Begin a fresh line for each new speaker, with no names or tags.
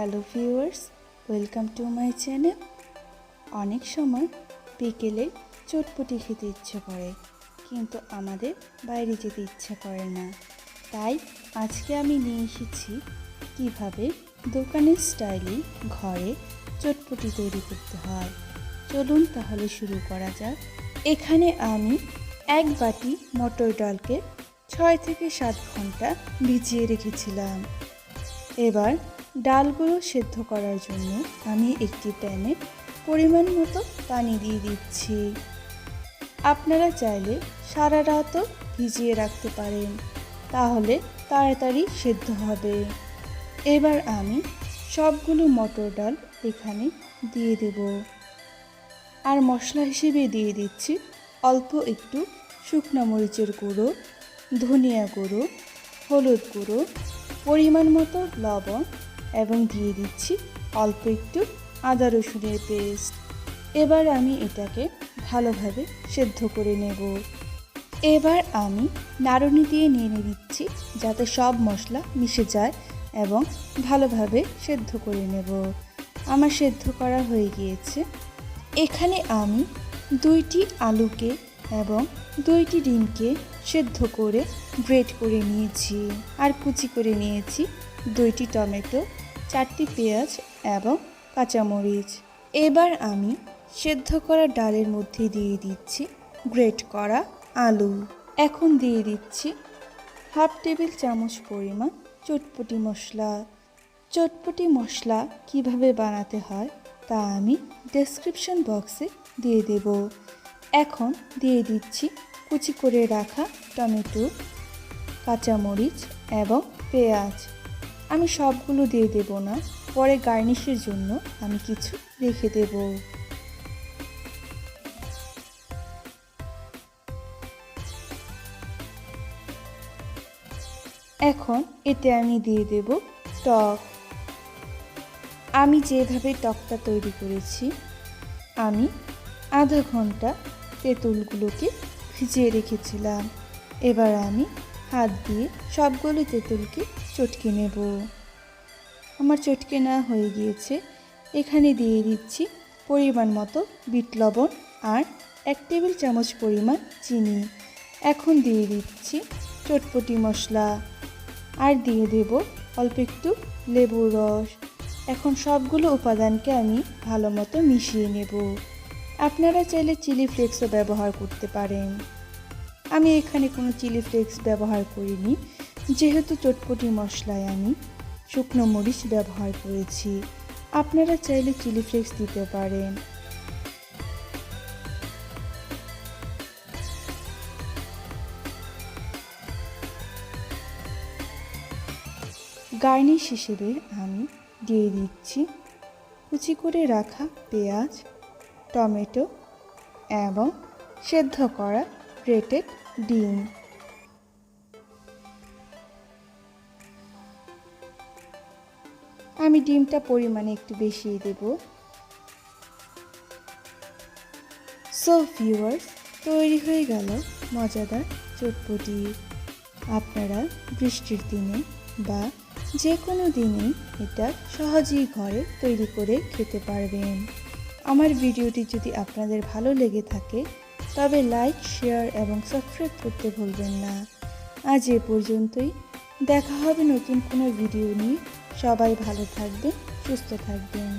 Hello viewers, welcome to my channel. অনেক সময় বিকেলে চটপটি খেতে ইচ্ছে করে, কিন্তু আমাদের বাইরে যেতে ইচ্ছে করে না। তাই আজকে আমি নিয়ে এসেছি কীভাবে দোকানের স্টাইলে ঘরে চটপটি তৈরি করতে হয়। চলুন তাহলে শুরু করা যাক। এখানে আমি এক বাটি মটর ডালকে 6 থেকে 7 ঘন্টা ভিজিয়ে রেখেছিলাম। এবার ডালগুলো সেদ্ধ করার জন্য আমি একটি প্যানে পরিমাণ মতো পানি দিয়ে দিচ্ছি। আপনারা চাইলে সারা রাতও ভিজিয়ে রাখতে পারেন, তাহলে তাড়াতাড়ি সেদ্ধ হবে। এবার আমি সবগুলো মটর ডাল এখানে দিয়ে দেব। আর মশলা হিসেবে দিয়ে দিচ্ছি অল্প একটু শুকনো মরিচের গুঁড়ো, ধনিয়া গুঁড়ো, হলুদ গুঁড়ো, পরিমাণ মতো লবণ এবং দিয়ে দিচ্ছি অল্প একটু আদা রসুনের পেস্ট। এবার আমি এটাকে ভালোভাবে সেদ্ধ করে নেব। এবার আমি নাড়ুনি দিয়ে নেড়ে দিচ্ছি যাতে সব মশলা মিশে যায় এবং ভালোভাবে সেদ্ধ করে নেব। আমার সেদ্ধ করা হয়ে গিয়েছে। এখানে আমি 2টি আলুকে এবং 2টি ডিমকে সেদ্ধ করে গ্রেট করে নিয়েছি। আর কুচি করে নিয়েছি 2টি টমেটো, 4টি পেঁয়াজ এবং কাঁচামরিচ। এবার আমি সেদ্ধ করা ডালের মধ্যে দিয়ে দিচ্ছি গ্রেট করা আলু। এখন দিয়ে দিচ্ছি হাফ টেবিল চামচ পরিমাণ চটপটি মশলা। চটপটি মশলা কিভাবে বানাতে হয় তা আমি ডেসক্রিপশন বক্সে দিয়ে দেব। এখন দিয়ে দিচ্ছি কুচি করে রাখা টমেটো, কাঁচামরিচ এবং পেঁয়াজ। আমি সবগুলো দিয়ে দেব না, পরে গার্নিশের জন্য আমি কিছু রেখে দেব। এখন এতে আমি দিয়ে দেব টক। আমি যেভাবে টকটা তৈরি করেছি, আমি আধা ঘন্টা তেঁতুলগুলোকে ভিজিয়ে রেখেছিলাম। এবার আমি হাত দিয়ে সবগুলো তেঁতুলকে চটকে নেব। আমার চটকে নেওয়া হয়ে গিয়েছে। এখানে দিয়ে দিচ্ছি পরিমাণ মতো বিট লবণ আর 1 টেবিল চামচ পরিমাণ চিনি। এখন দিয়ে দিচ্ছি চটপটি মশলা আর দিয়ে দেব অল্প একটু লেবুর রস। এখন সবগুলো উপাদানকে আমি ভালো মতো মিশিয়ে নেব। আপনারা চাইলে চিলি ফ্লেক্সও ব্যবহার করতে পারেন। আমি এখানে কোনো চিলি ফ্লেক্স ব্যবহার করিনি, যেহেতু চটপটি মশলায় আমি শুকনো মরিচ ব্যবহার করেছি। আপনারা চাইলে চিলি ফ্লেক্স দিতে পারেন। গার্নিশ হিসেবে আমি দিয়ে দিচ্ছি কুচি করে রাখা পেঁয়াজ, টমেটো এবং সেদ্ধ করা গ্রেটেড ডিম। আমি ডিমটা পরিমাণে একটু বেশি দেব। সো ভিউয়ার্স, তৈরি হয়ে গেল মজাদার চটপটি। আপনারা বৃষ্টির দিনে বা যে কোনো দিনেই এটা সহজেই ঘরে তৈরি করে খেতে পারবেন। আমার ভিডিওটি যদি আপনাদের ভালো লেগে থাকে তবে লাইক, শেয়ার এবং সাবস্ক্রাইব করতে ভুলবেন না। আজ এ পর্যন্তই। দেখা হবে নতুন কোনো ভিডিও নিয়ে। সবাই ভালো থাকবেন, সুস্থ থাকবেন।